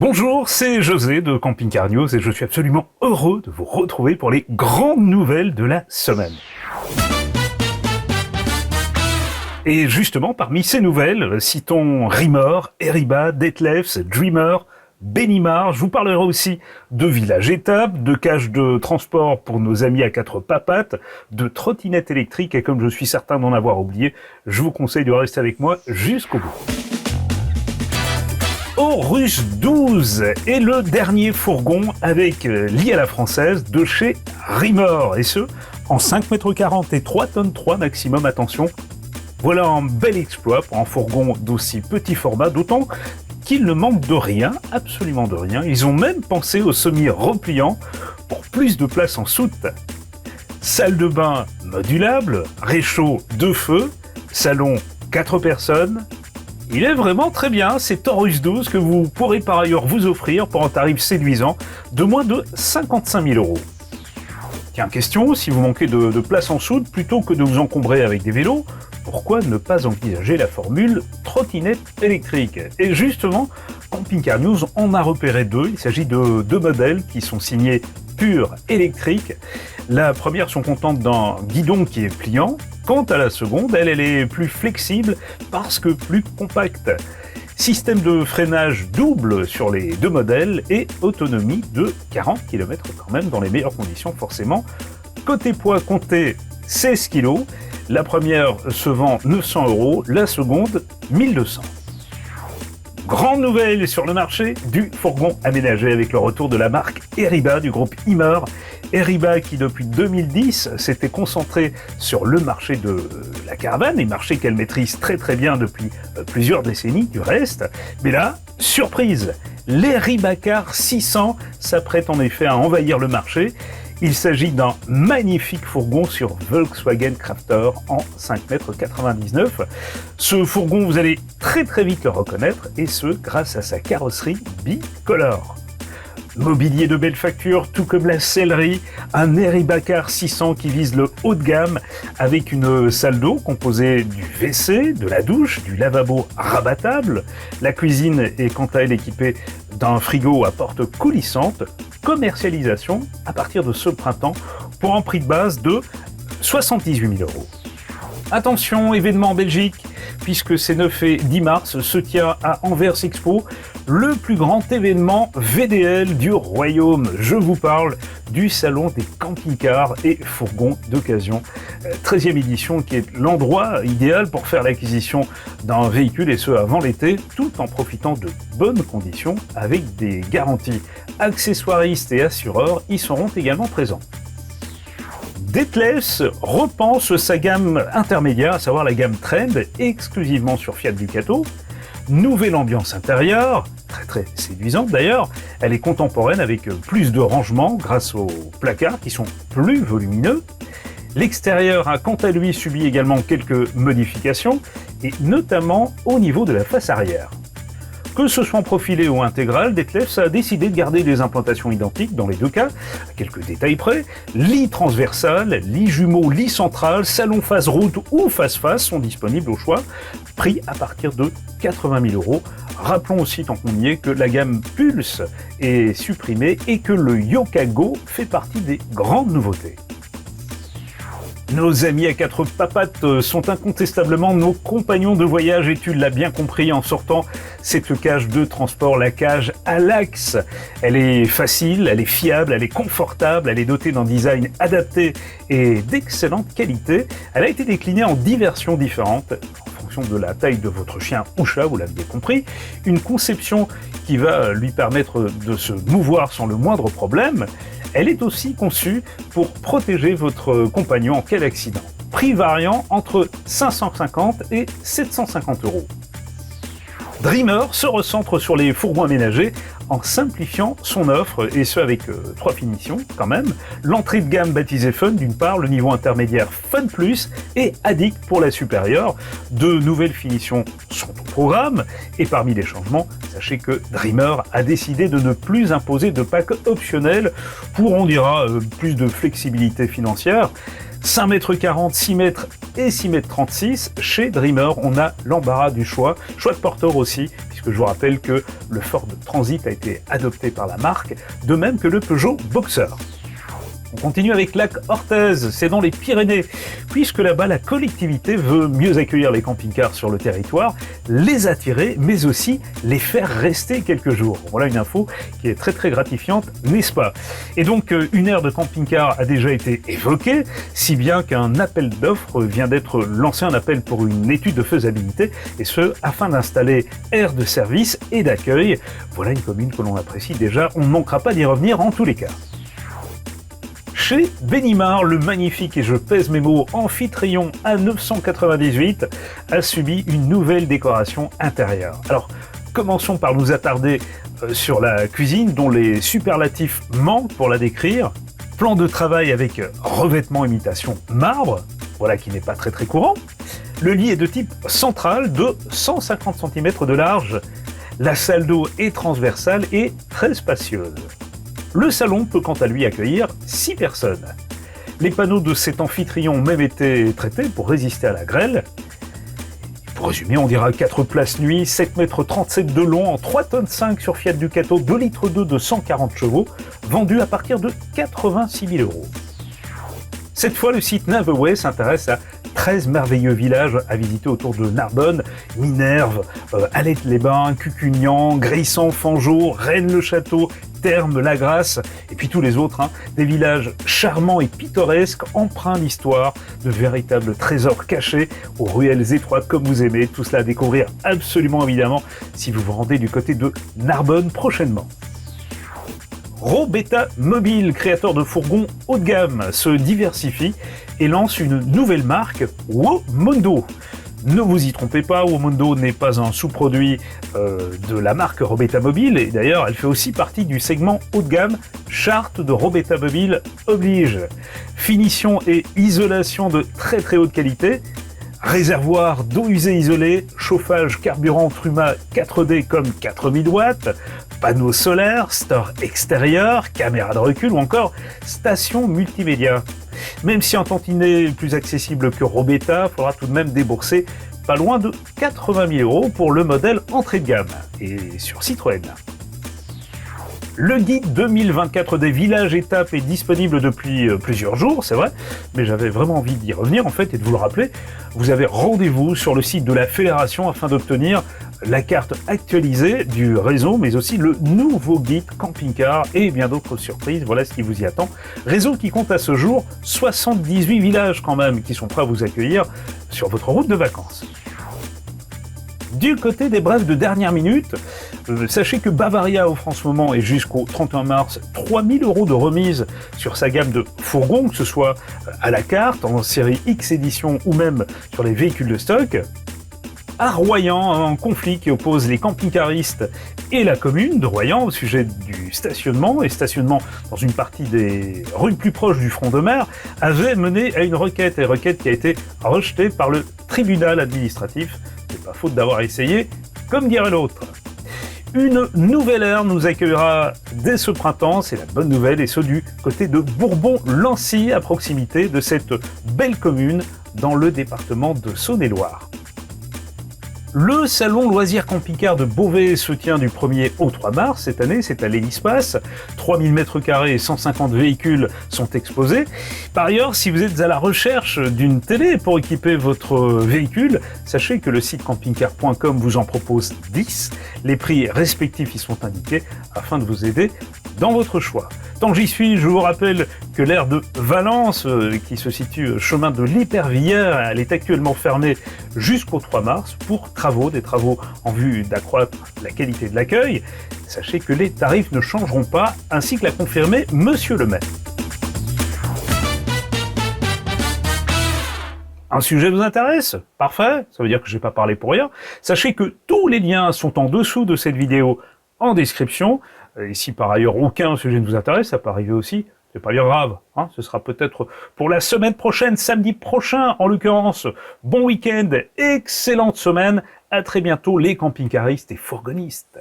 Bonjour, c'est José de Camping Car News et je suis absolument heureux de vous retrouver pour les grandes nouvelles de la semaine. Et justement, parmi ces nouvelles, citons Rimour, Heriba, Detlefs, Dreamer, Benimar. Je vous parlerai aussi de village étape, de cages de transport pour nos amis à quatre papates, de trottinettes électriques et comme je suis certain d'en avoir oublié, je vous conseille de rester avec moi jusqu'au bout. Horus 12 est le dernier fourgon avec lit à la française de chez Rimour, et ce, en 5,40 m et 3 tonnes 3 maximum, attention. Voilà un bel exploit pour un fourgon d'aussi petit format, d'autant qu'il ne manque de rien, absolument de rien. Ils ont même pensé au semi-repliant pour plus de place en soute. Salle de bain modulable, réchaud 2 feux, salon 4 personnes. Il est vraiment très bien, c'est Horus 12 que vous pourrez par ailleurs vous offrir pour un tarif séduisant de moins de 55 000 €. Tiens, question, si vous manquez de place en soute, plutôt que de vous encombrer avec des vélos, pourquoi ne pas envisager la formule trottinette électrique? Et justement, Camping Car News en a repéré deux. Il s'agit de deux modèles qui sont signés Pure électrique. La première sont contentes d'un guidon qui est pliant. Quant à la seconde, elle est plus flexible parce que plus compacte. Système de freinage double sur les deux modèles et autonomie de 40 km quand même dans les meilleures conditions forcément. Côté poids, comptez 16 kg. La première se vend 900 €, la seconde 1200. Grande nouvelle sur le marché du fourgon aménagé avec le retour de la marque Heriba du groupe Rimour. Heriba qui depuis 2010 s'était concentré sur le marché de la caravane, et marché qu'elle maîtrise très bien depuis plusieurs décennies du reste. Mais là, surprise, l'Heribacar 600 s'apprête en effet à envahir le marché. Il s'agit d'un magnifique fourgon sur Volkswagen Crafter en 5,99 m. Ce fourgon, vous allez très vite le reconnaître, et ce, grâce à sa carrosserie bicolore. Mobilier de belle facture, tout comme la sellerie, un Heribacar 600 qui vise le haut de gamme avec une salle d'eau composée du WC, de la douche, du lavabo rabattable. La cuisine est quant à elle équipée d'un frigo à porte coulissante. Commercialisation à partir de ce printemps pour un prix de base de 78 000 €. Attention, événement en Belgique, puisque ces 9 et 10 mars se tient à Anvers Expo le plus grand événement VDL du royaume. Je vous parle du salon des camping-cars et fourgons d'occasion. 13e édition qui est l'endroit idéal pour faire l'acquisition d'un véhicule, et ce avant l'été, tout en profitant de bonnes conditions avec des garanties. Accessoiristes et assureurs y seront également présents. Detlefs repense sa gamme intermédiaire, à savoir la gamme Trend, exclusivement sur Fiat Ducato. Nouvelle ambiance intérieure, très séduisante d'ailleurs. Elle est contemporaine avec plus de rangement grâce aux placards qui sont plus volumineux. L'extérieur a quant à lui subi également quelques modifications, et notamment au niveau de la face arrière. Que ce soit en profilé ou intégral, Detlefs a décidé de garder des implantations identiques dans les deux cas, à quelques détails près. Lit transversal, lit jumeau, lit central, salon face route ou face-face sont disponibles au choix, prix à partir de 80 000 €. Rappelons aussi, tant qu'on y est, que la gamme Pulse est supprimée et que le Yokago fait partie des grandes nouveautés. Nos amis à quatre papates sont incontestablement nos compagnons de voyage, et tu l'as bien compris en sortant cette cage de transport, la cage Alax. Elle est facile, elle est fiable, elle est confortable, elle est dotée d'un design adapté et d'excellente qualité. Elle a été déclinée en 10 versions différentes en fonction de la taille de votre chien ou chat, vous l'avez compris. Une conception qui va lui permettre de se mouvoir sans le moindre problème. Elle est aussi conçue pour protéger votre compagnon en cas d'accident. Prix variant entre 550 et 750 €. Dreamer se recentre sur les fourgons aménagés en simplifiant son offre, et ce avec 3 finitions quand même. L'entrée de gamme baptisée Fun d'une part, le niveau intermédiaire Fun Plus et Addict pour la supérieure. De nouvelles finitions sont au programme, et parmi les changements, sachez que Dreamer a décidé de ne plus imposer de pack optionnel pour, on dira, plus de flexibilité financière. 5,40 m, 6 m et 6,36 m. Chez Dreamer, on a l'embarras du choix de porteur aussi, puisque Je vous rappelle que le Ford Transit a été adopté par la marque, de même que le Peugeot Boxer. On continue avec Lac Orthez, c'est dans les Pyrénées, puisque là-bas la collectivité veut mieux accueillir les camping-cars sur le territoire, les attirer, mais aussi les faire rester quelques jours. Voilà une info qui est très très gratifiante, n'est-ce pas? Et donc une aire de camping-car a déjà été évoquée, si bien qu'un appel d'offres vient d'être lancé, un appel pour une étude de faisabilité, et ce, afin d'installer aire de service et d'accueil. Voilà une commune que l'on apprécie déjà, on ne manquera pas d'y revenir en tous les cas. Chez Benimar, le magnifique, et je pèse mes mots, Amphitryon A998 a subi une nouvelle décoration intérieure. Alors, commençons par nous attarder sur la cuisine, dont les superlatifs manquent pour la décrire. Plan de travail avec revêtement imitation marbre, voilà qui n'est pas très courant. Le lit est de type central de 150 cm de large. La salle d'eau est transversale et très spacieuse. Le salon peut quant à lui accueillir 6 personnes. Les panneaux de cet amphitryon ont même été traités pour résister à la grêle. Pour résumer, on dira 4 places nuit, 7,37 m de long en 3,5 tonnes sur Fiat Ducato, 2,2 litres de 140 chevaux, vendu à partir de 86 000 €. Cette fois, le site Naveway s'intéresse à 13 merveilleux villages à visiter autour de Narbonne, Minerve, Alette-les-Bains, Cucugnan, Grissan, Fangeau, Rennes-le-Château, Termes, La Grasse, et puis tous les autres, des villages charmants et pittoresques, empreints d'histoire, de véritables trésors cachés, aux ruelles étroites comme vous aimez, tout cela à découvrir absolument évidemment si vous vous rendez du côté de Narbonne prochainement. Robetta Mobile, créateur de fourgons haut de gamme, se diversifie et lance une nouvelle marque, Womondo. Ne vous y trompez pas, Womondo n'est pas un sous-produit de la marque Robetta Mobile, et d'ailleurs elle fait aussi partie du segment haut de gamme, charte de Robetta Mobile oblige. Finition et isolation de très haute qualité, réservoir d'eau usée isolée, chauffage carburant Truma 4D comme 4000 watts, panneaux solaires, store extérieur, caméra de recul ou encore station multimédia. Même si un tantinet est plus accessible que Robetta, il faudra tout de même débourser pas loin de 80 000 € pour le modèle entrée de gamme, et sur Citroën. Le guide 2024 des villages étapes est disponible depuis plusieurs jours, c'est vrai, mais j'avais vraiment envie d'y revenir en fait et de vous le rappeler. Vous avez rendez-vous sur le site de la Fédération afin d'obtenir la carte actualisée du réseau, mais aussi le nouveau guide camping-car et bien d'autres surprises, voilà ce qui vous y attend. Réseau qui compte à ce jour 78 villages quand même, qui sont prêts à vous accueillir sur votre route de vacances. Du côté des brefs de dernière minute, sachez que Bavaria offre en ce moment et jusqu'au 31 mars 3 000 € de remise sur sa gamme de fourgons, que ce soit à la carte, en série X édition ou même sur les véhicules de stock. À Royan, un conflit qui oppose les camping-caristes et la commune de Royan au sujet du stationnement, et stationnement dans une partie des rues plus proches du front de mer, avait mené à une requête, et requête qui a été rejetée par le tribunal administratif. C'est pas faute d'avoir essayé, comme dirait l'autre. Une nouvelle ère nous accueillera dès ce printemps, c'est la bonne nouvelle, et ce du côté de Bourbon-Lancy, à proximité de cette belle commune dans le département de Saône-et-Loire. Le salon loisirs camping-car de Beauvais se tient du 1er au 3 mars cette année, c'est à l'Hélispace. 3000 m² et 150 véhicules sont exposés. Par ailleurs, si vous êtes à la recherche d'une télé pour équiper votre véhicule, sachez que le site campingcar.com vous en propose 10. Les prix respectifs y sont indiqués afin de vous aider dans votre choix. Tant que j'y suis, je vous rappelle que l'aire de Valence, qui se situe chemin de l'Épervière, elle est actuellement fermée jusqu'au 3 mars pour des travaux en vue d'accroître la qualité de l'accueil. Sachez que les tarifs ne changeront pas, ainsi que l'a confirmé Monsieur le maire. Un sujet vous intéresse? Parfait, ça veut dire que je n'ai pas parlé pour rien. Sachez que tous les liens sont en dessous de cette vidéo en description. Et si par ailleurs aucun sujet ne vous intéresse, ça peut arriver aussi, c'est pas bien grave, ce sera peut-être pour la semaine prochaine, samedi prochain en l'occurrence. Bon week-end, excellente semaine, à très bientôt les camping-caristes et fourgonnistes.